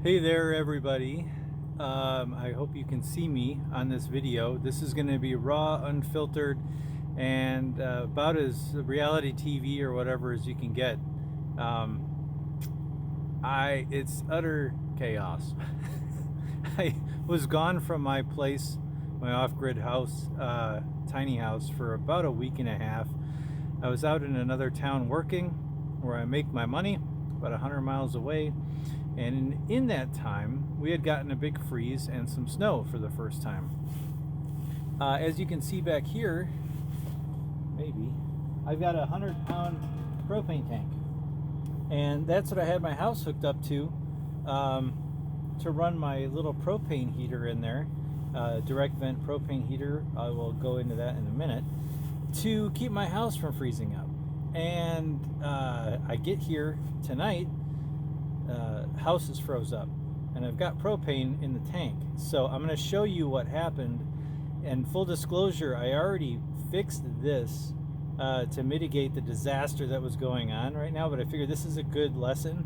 Hey there everybody. I hope you can see me on this video. This is going to be raw, unfiltered, and about as reality TV or whatever as you can get. It's utter chaos. I was gone from my place, my off-grid house, tiny house, for about a week and a half. I was out in another town working where I make my money, about 100 miles away. And in that time, we had gotten a big freeze and some snow for the first time. As you can see back here, maybe, I've got a 100-pound propane tank. And that's what I had my house hooked up to run my little propane heater in there, direct vent propane heater. I will go into that in a minute, to keep my house from freezing up. And I get here tonight, house is froze up, and I've got propane in the tank. So I'm going to show you what happened. And full disclosure, I already fixed this to mitigate the disaster that was going on right now, but I figured this is a good lesson.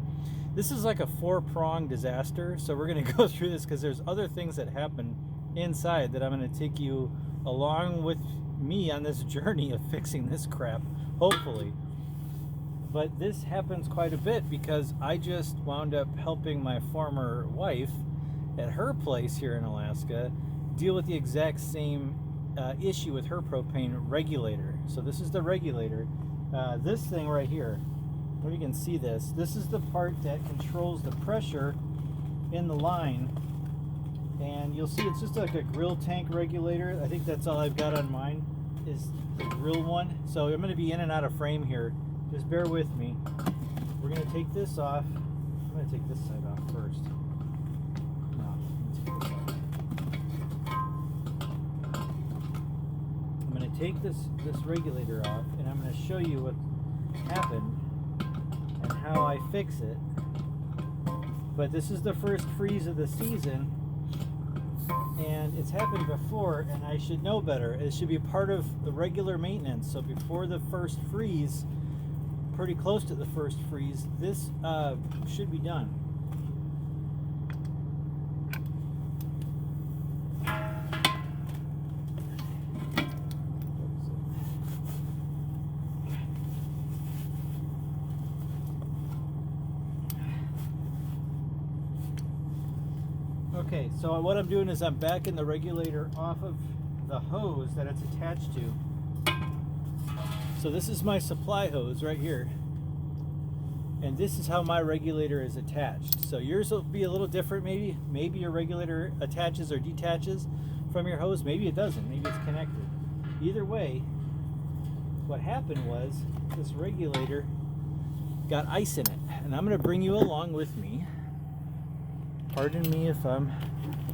This is like a 4-pronged disaster, so we're going to go through this because there's other things that happen inside that I'm going to take you along with me on this journey of fixing this crap, hopefully. But this happens quite a bit because I just wound up helping my former wife at her place here in Alaska deal with the exact same issue with her propane regulator. So this is the regulator. This thing right here, where you can see this is the part that controls the pressure in the line. And you'll see it's just like a grill tank regulator. I think that's all I've got on mine, is the grill one. So I'm going to be in and out of frame here. Just bear with me. We're going to take this off. I'm going to take this side off first. No, I'm going to take this regulator off, and I'm going to show you what happened and how I fix it. But this is the first freeze of the season, and it's happened before, and I should know better. It should be part of the regular maintenance. So before the first freeze, pretty close to the first freeze, this should be done. Okay, so what I'm doing is I'm backing the regulator off of the hose that it's attached to. So this is my supply hose right here, and this is how my regulator is attached. So yours will be a little different. Maybe your regulator attaches or detaches from your hose. Maybe it doesn't. Maybe it's connected. Either way, what happened was this regulator got ice in it, and I'm going to bring you along with me. Pardon me if I'm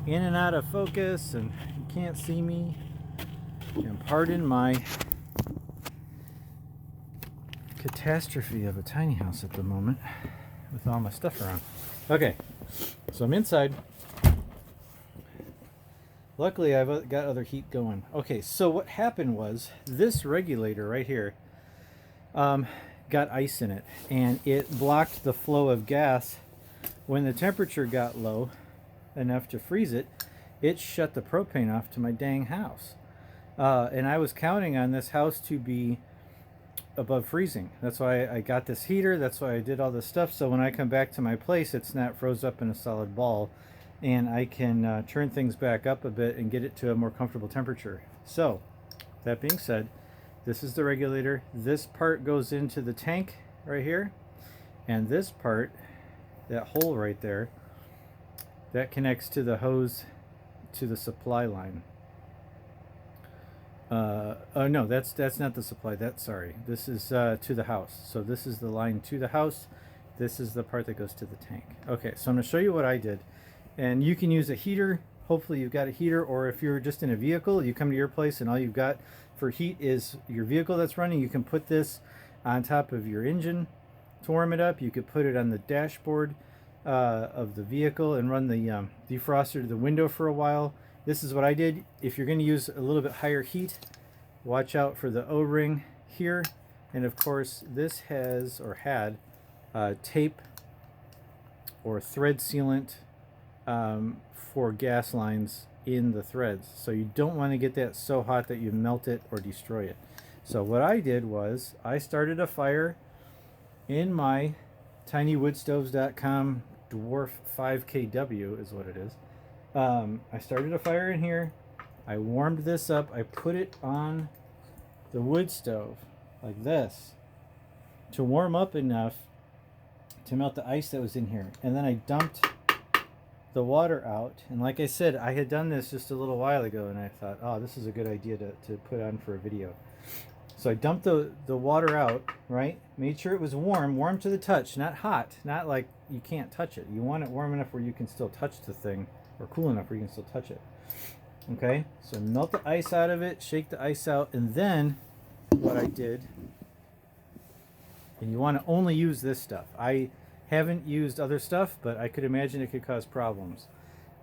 in and out of focus and you can't see me, and pardon my catastrophe of a tiny house at the moment with all my stuff around. Okay, so I'm inside. Luckily I've got other heat going. Okay, so what happened was this regulator right here got ice in it, and it blocked the flow of gas. When the temperature got low enough to freeze it, it shut the propane off to my dang house. And I was counting on this house to be above freezing. That's why I got this heater. That's why I did all this stuff. So when I come back to my place, it's not froze up in a solid ball, and I can turn things back up a bit and get it to a more comfortable temperature. So that being said, this is the regulator. This part goes into the tank right here, and this part, that hole right there, that connects to the hose to the supply line. Oh no, that's not the supply. Sorry. This is to the house. So this is the line to the house. This is the part that goes to the tank. Okay, so I'm going to show you what I did. And you can use a heater. Hopefully you've got a heater, or if you're just in a vehicle, you come to your place and all you've got for heat is your vehicle that's running. You can put this on top of your engine to warm it up. You could put it on the dashboard of the vehicle and run the defroster to the window for a while. This is what I did. If you're going to use a little bit higher heat, watch out for the O-ring here. And of course, this has, or had, tape or thread sealant for gas lines in the threads. So you don't want to get that so hot that you melt it or destroy it. So what I did was I started a fire in my tinywoodstoves.com dwarf 5kW is what it is. I started a fire in here. I warmed this up. I put it on the wood stove like this to warm up enough to melt the ice that was in here. And then I dumped the water out. And like I said, I had done this just a little while ago, and I thought, oh, this is a good idea to put on for a video. So I dumped the water out, right? Made sure it was warm to the touch, not hot, not like you can't touch it. You want it warm enough where you can still touch the thing, or cool enough where you can still touch it. Okay, so melt the ice out of it, shake the ice out, and then what I did, and you want to only use this stuff. I haven't used other stuff, but I could imagine it could cause problems.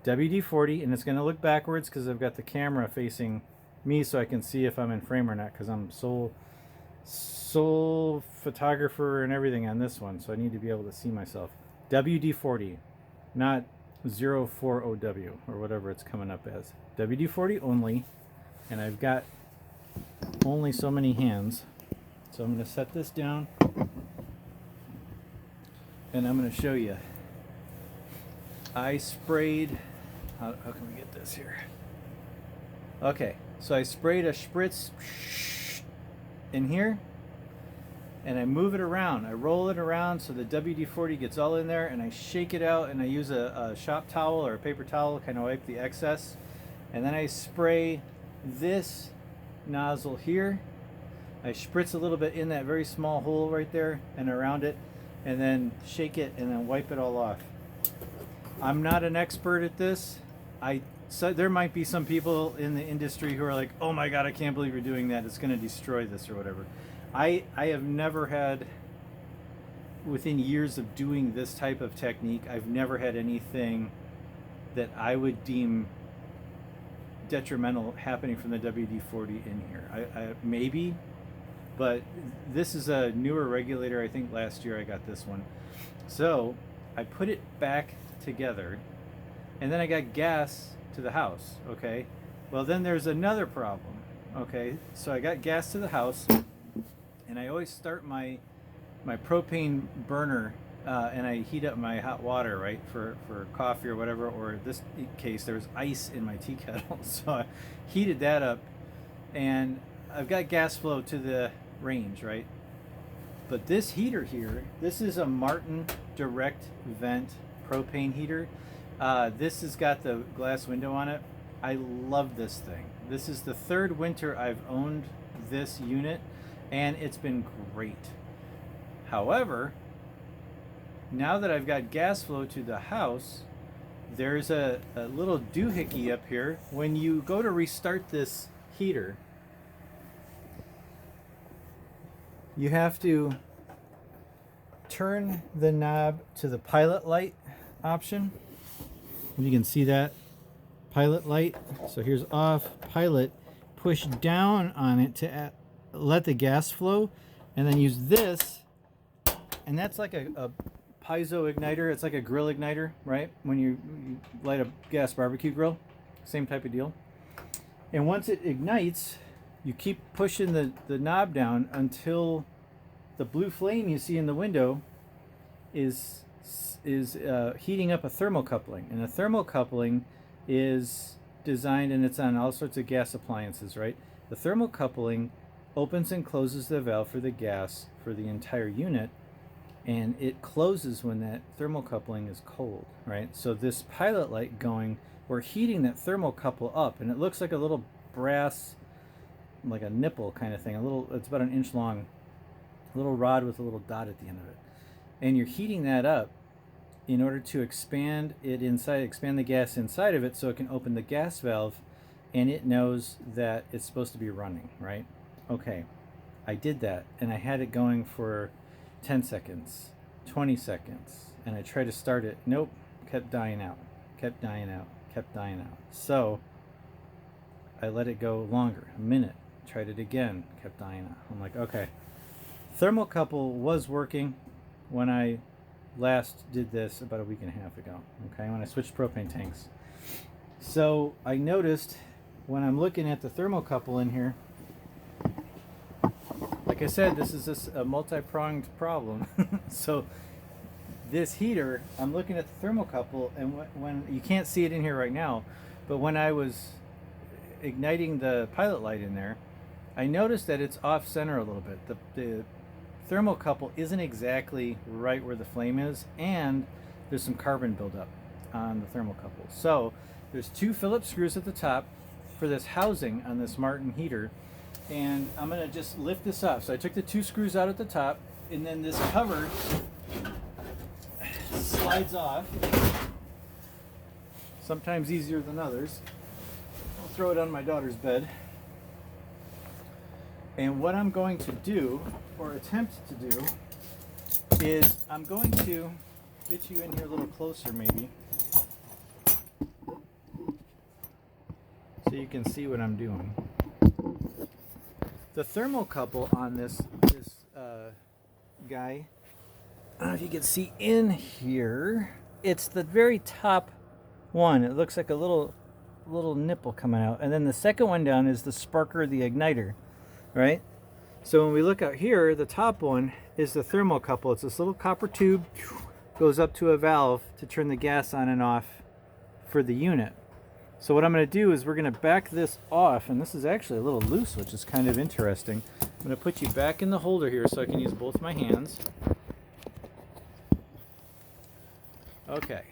WD-40, and it's going to look backwards because I've got the camera facing me so I can see if I'm in frame or not, because I'm sole photographer and everything on this one, so I need to be able to see myself. WD-40, not 040W or whatever it's coming up as. WD-40 only, and I've got only so many hands, so I'm going to set this down and I'm going to show you. I sprayed, how can we get this here? Okay, so I sprayed a spritz in here, and I move it around. I roll it around so the WD-40 gets all in there, and I shake it out, and I use a shop towel or a paper towel, kind of wipe the excess. And then I spray this nozzle here. I spritz a little bit in that very small hole right there and around it, and then shake it and then wipe it all off. I'm not an expert at this. So there might be some people in the industry who are like, oh my God, I can't believe you're doing that. It's going to destroy this or whatever. I have never had, within years of doing this type of technique, I've never had anything that I would deem detrimental happening from the WD-40 in here. I maybe, but this is a newer regulator. I think last year I got this one. So I put it back together, and then I got gas to the house. Okay, well then there's another problem. Okay, so I got gas to the house, and I always start my propane burner and I heat up my hot water, right, for coffee or whatever, or in this case there was ice in my tea kettle, so I heated that up, and I've got gas flow to the range, right? But this heater here, this is a Martin direct vent propane heater. This has got the glass window on it. I love this thing. This is the third winter I've owned this unit, and it's been great. However, now that I've got gas flow to the house, there's a little doohickey up here. When you go to restart this heater, you have to turn the knob to the pilot light option. And you can see that pilot light. So here's off, pilot, push down on it to let the gas flow, and then use this, and that's like a piezo igniter. It's like a grill igniter, right? When you light a gas barbecue grill, same type of deal. And once it ignites, you keep pushing the knob down until the blue flame you see in the window is heating up a thermocoupling. And a thermocoupling is designed, and it's on all sorts of gas appliances, right? The thermocoupling opens and closes the valve for the gas for the entire unit, and it closes when that thermocoupling is cold, right? So this pilot light going, we're heating that thermocouple up, and it looks like a little brass, like a nipple kind of thing, it's about an inch long, a little rod with a little dot at the end of it. And you're heating that up in order to expand the gas inside of it so it can open the gas valve, and it knows that it's supposed to be running, right? Okay, I did that, and I had it going for 10 seconds, 20 seconds, and I tried to start it. Nope, kept dying out, kept dying out, kept dying out. So I let it go longer, a minute, tried it again, kept dying out. I'm like, okay. Thermocouple was working when I last did this about a week and a half ago, okay, when I switched propane tanks. So I noticed when I'm looking at the thermocouple in here, like I said, this is just a multi-pronged problem. So this heater, I'm looking at the thermocouple, and when you can't see it in here right now, but when I was igniting the pilot light in there, I noticed that it's off center a little bit. The thermocouple isn't exactly right where the flame is, and there's some carbon buildup on the thermocouple. So there's 2 Phillips screws at the top for this housing on this Martin heater, and I'm going to just lift this up. So I took the 2 screws out at the top, and then this cover slides off, sometimes easier than others. I'll throw it on my daughter's bed. And what I'm going to do, or attempt to do, is I'm going to get you in here a little closer maybe, so you can see what I'm doing. The thermocouple on this guy, I don't know if you can see in here, it's the very top one. It looks like a little nipple coming out, and then the second one down is the sparker, the igniter, right? So when we look out here, the top one is the thermocouple. It's this little copper tube, goes up to a valve to turn the gas on and off for the unit. So what I'm going to do is we're going to back this off, and this is actually a little loose, which is kind of interesting. I'm going to put you back in the holder here so I can use both my hands. Okay.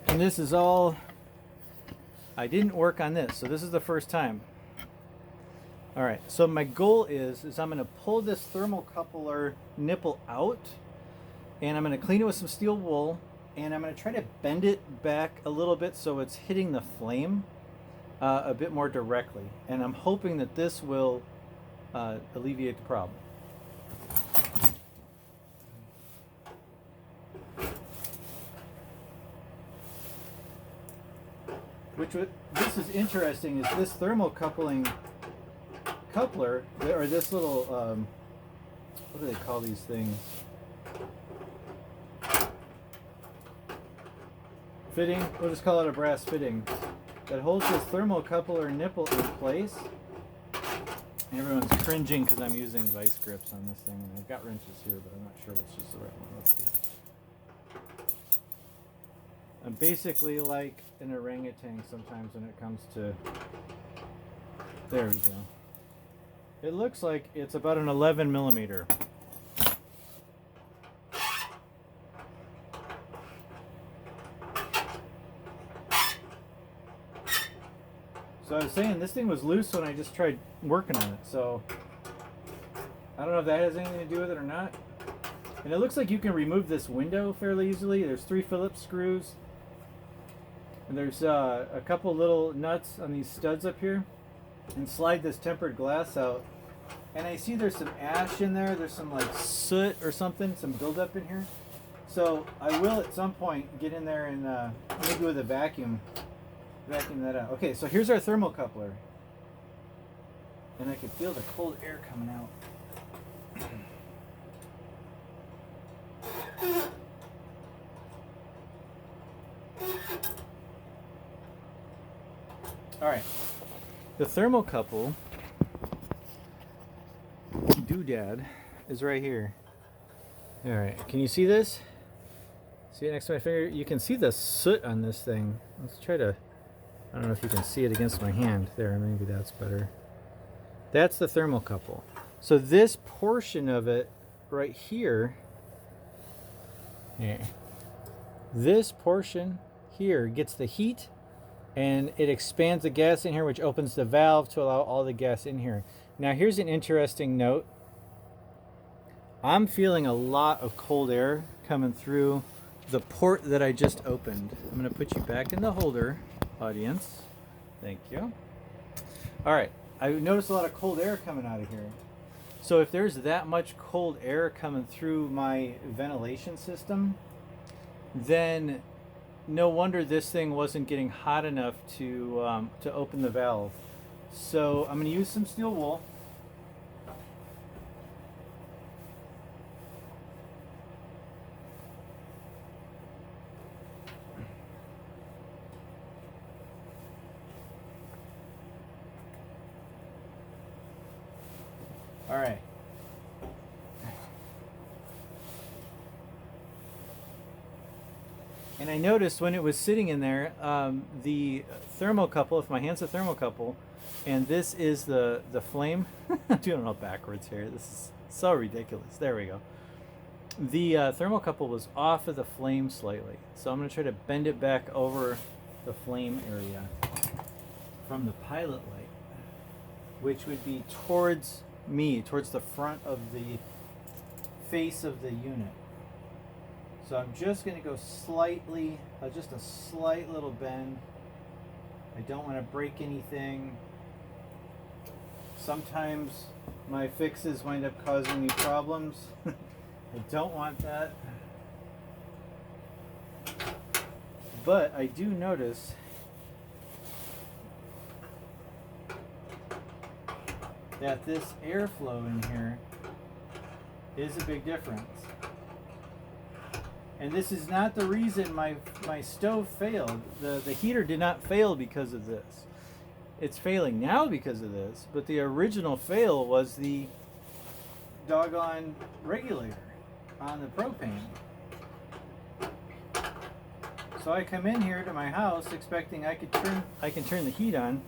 And this is all, I didn't work on this, so this is the first time. All right, so my goal is I'm going to pull this thermocoupler nipple out, and I'm going to clean it with some steel wool, and I'm going to try to bend it back a little bit so it's hitting the flame a bit more directly. And I'm hoping that this will alleviate the problem. This is interesting, is this thermocoupling coupler, or this little, what do they call these things? Fitting, we'll just call it a brass fitting, that holds this thermocoupler nipple in place. Everyone's cringing because I'm using vice grips on this thing, and I've got wrenches here, but I'm not sure which is the right one. Let's see. I'm basically like an orangutan sometimes when it comes to, there we go. It looks like it's about an 11 millimeter. So I was saying this thing was loose when I just tried working on it, so I don't know if that has anything to do with it or not. And it looks like you can remove this window fairly easily. There's 3 Phillips screws, and there's a couple little nuts on these studs up here, and slide this tempered glass out. And I see there's some ash in there. There's some like soot or something, some buildup in here. So I will at some point get in there and maybe with a vacuum that out. Okay, so here's our thermocoupler, and I can feel the cold air coming out. All right, the thermocouple doodad is right here. All right, can you see this? See it next to my finger? You can see the soot on this thing. Let's try to, I don't know if you can see it against my hand. There, maybe that's better. That's the thermocouple. So this portion of it right here, this portion here gets the heat, and it expands the gas in here, which opens the valve to allow all the gas in here. Now here's an interesting note. I'm feeling a lot of cold air coming through the port that I just opened. I'm going to put you back in the holder, audience. Thank you. All right, I noticed a lot of cold air coming out of here. So if there's that much cold air coming through my ventilation system, then no wonder this thing wasn't getting hot enough to open the valve. So I'm going to use some steel wool. All right. And I noticed when it was sitting in there, the thermocouple, if my hand's a thermocouple, and this is the flame. I'm doing it all backwards here. This is so ridiculous. There we go. The thermocouple was off of the flame slightly. So I'm going to try to bend it back over the flame area from the pilot light, which would be towards me, towards the front of the face of the unit. So I'm just going to go slightly, just a slight little bend. I don't want to break anything. Sometimes my fixes wind up causing me problems. I don't want that. But I do notice that this airflow in here is a big difference. And this is not the reason my stove failed. The heater did not fail because of this. It's failing now because of this, but the original fail was the doggone regulator on the propane. So I come in here to my house expecting I can turn the heat on.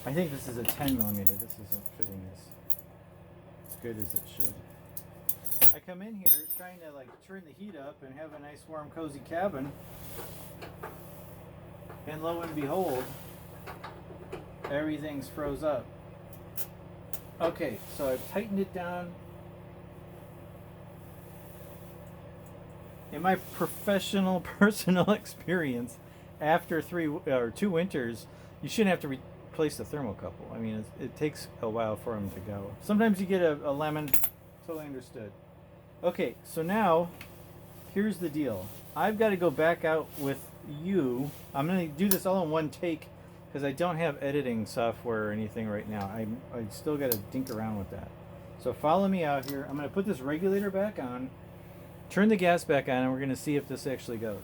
I think this is a 10 millimeter. This isn't fitting as good as it should. I come in here trying to like turn the heat up and have a nice warm cozy cabin, and lo and behold, everything's froze up. Okay, so I've tightened it down. In my professional personal experience, after 2 winters, you shouldn't have to replace the thermocouple. I mean, it takes a while for them to go. Sometimes you get a lemon. Totally understood. Okay, so now here's the deal. I've got to go back out with you. I'm going to do this all in one take because I don't have editing software or anything right now. I still got to dink around with that. So follow me out here. I'm going to put this regulator back on, turn the gas back on, and we're going to see if this actually goes.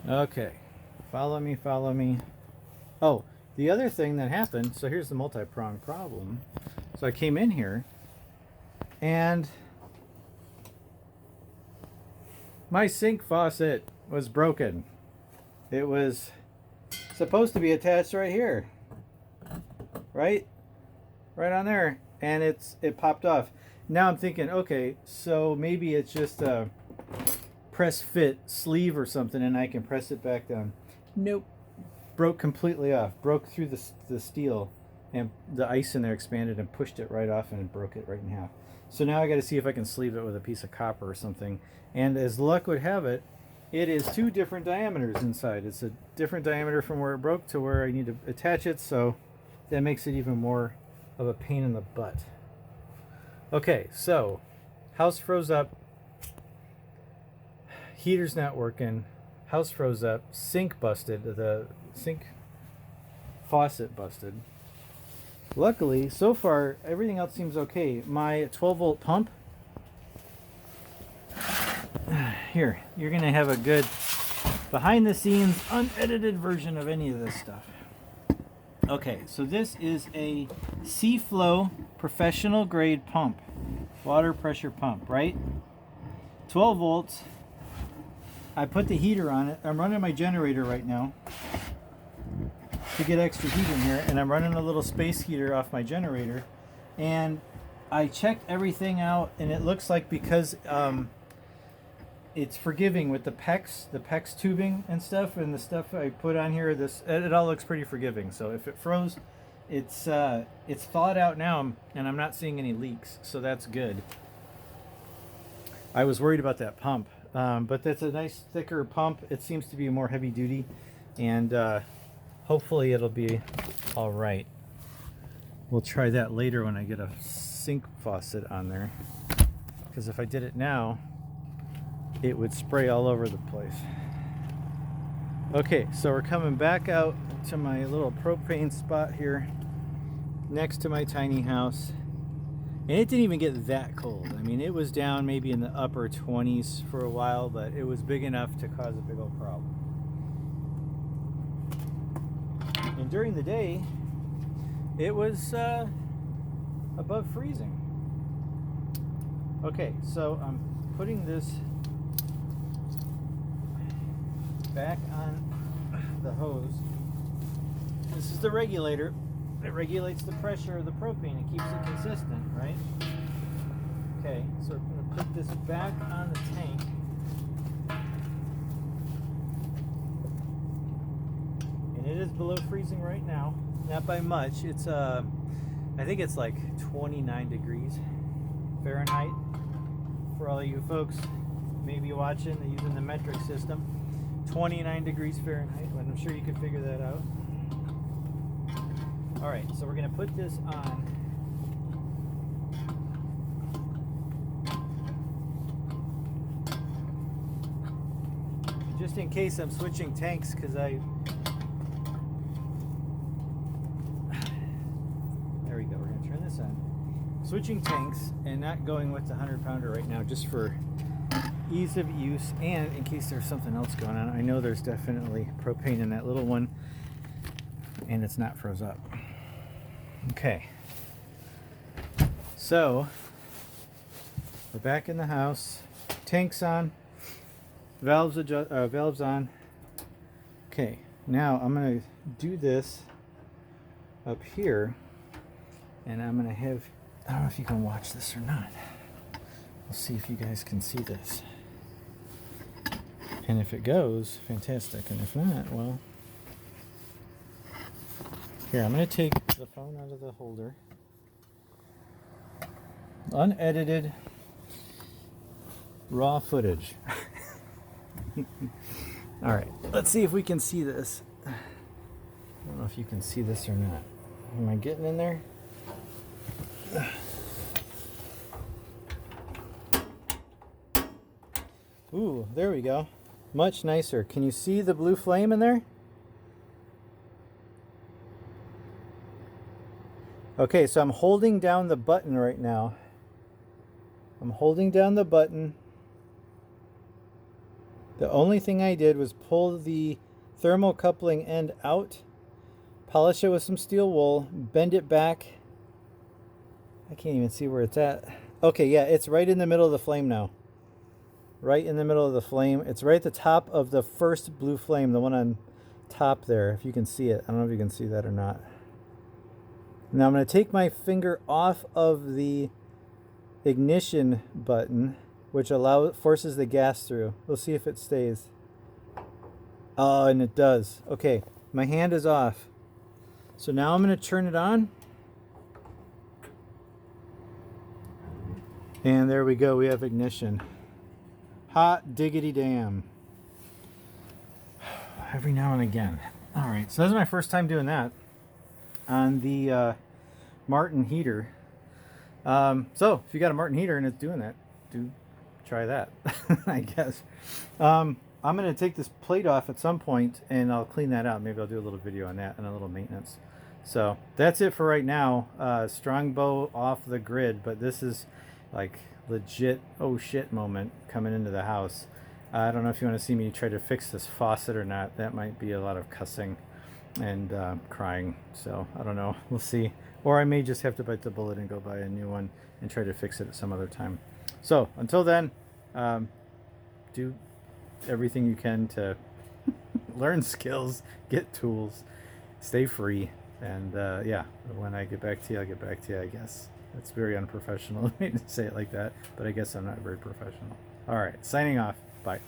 Okay, follow me, follow me. Oh, the other thing that happened, so here's the multi-pronged problem. So I came in here, and my sink faucet was broken. It was supposed to be attached right here. Right on there. And it popped off. Now I'm thinking, okay, so maybe it's just a press fit sleeve or something and I can press it back down. Nope. Broke completely off. Broke through the steel, and the ice in there expanded and pushed it right off and broke it right in half. So now I got to see if I can sleeve it with a piece of copper or something. And as luck would have it, it is 2 different diameters inside. It's a different diameter from where it broke to where I need to attach it, so that makes it even more of a pain in the butt. Okay, so house froze up, heater's not working, house froze up, sink busted, the sink faucet busted. Luckily, so far, everything else seems okay. My 12-volt pump, here, you're going to have a good behind-the-scenes, unedited version of any of this stuff. Okay, so this is a Seaflow professional grade pump, water pressure pump, right? 12 volts. I put the heater on it. I'm running my generator right now to get extra heat in here, and I'm running a little space heater off my generator. And I checked everything out, and it looks like because it's forgiving with the PEX tubing and stuff, and the stuff I put on here, it all looks pretty forgiving. So if it froze, it's thawed out now, and I'm not seeing any leaks, so that's good. I was worried about that pump, but that's a nice thicker pump. It seems to be more heavy duty, and hopefully it'll be all right. We'll try that later when I get a sink faucet on there, because if I did it now, it would spray all over the place. Okay, so we're coming back out to my little propane spot here next to my tiny house. And it didn't even get that cold. I mean, it was down maybe in the upper 20s for a while, but it was big enough to cause a big old problem. And during the day, it was above freezing. Okay, so I'm putting this back on the hose. This is the regulator. It regulates the pressure of the propane and keeps it consistent, right? Okay, so I'm going to put this back on the tank. And it is below freezing right now. Not by much. It's I think it's like 29 degrees Fahrenheit. For all you folks maybe watching using the metric system, 29 degrees Fahrenheit, but I'm sure you can figure that out. All right, so we're going to put this on. Just in case I'm switching tanks, because there we go, we're going to turn this on. Switching tanks and not going with the 100-pounder right now, just for ease of use and in case there's something else going on. I know there's definitely propane in that little one and it's not froze up. Okay, so we're back in the house. Tanks on, valves on. Okay, now I'm going to do this up here, and I'm going to have, I don't know if you can watch this or not. We'll see if you guys can see this. And if it goes, fantastic. And if not, well, here, I'm going to take the phone out of the holder. Unedited, raw footage. All right, let's see if we can see this. I don't know if you can see this or not. Am I getting in there? Ooh, there we go. Much nicer. Can you see the blue flame in there? Okay, so I'm holding down the button right now. I'm holding down the button. The only thing I did was pull the thermocoupling end out, polish it with some steel wool, bend it back. I can't even see where it's at. Okay, yeah, it's right in the middle of the flame now. Right in the middle of the flame. It's right at the top of the first blue flame, the one on top there, if you can see it. I don't know if you can see that or not. Now I'm going to take my finger off of the ignition button, which forces the gas through. We'll see if it stays. Oh, and it does. Okay, my hand is off. So now I'm going to turn it on. And there we go, we have ignition. Hot diggity damn. Every now and again. All right, so this is my first time doing that on the Martin heater. So if you got a Martin heater and it's doing that, do try that. I guess. I'm going to take this plate off at some point and I'll clean that out. Maybe I'll do a little video on that and a little maintenance. So that's it for right now. Strongbow off the grid, but this is like legit oh shit moment coming into the house. I don't know if you want to see me try to fix this faucet or not. That might be a lot of cussing and crying, so I don't know, we'll see. Or I may just have to bite the bullet and go buy a new one and try to fix it at some other time. So until then, do everything you can to learn skills, get tools, stay free, and yeah, when I get back to you, I'll get back to you, I guess. It's very unprofessional of me to say it like that, but I guess I'm not very professional. All right, signing off. Bye.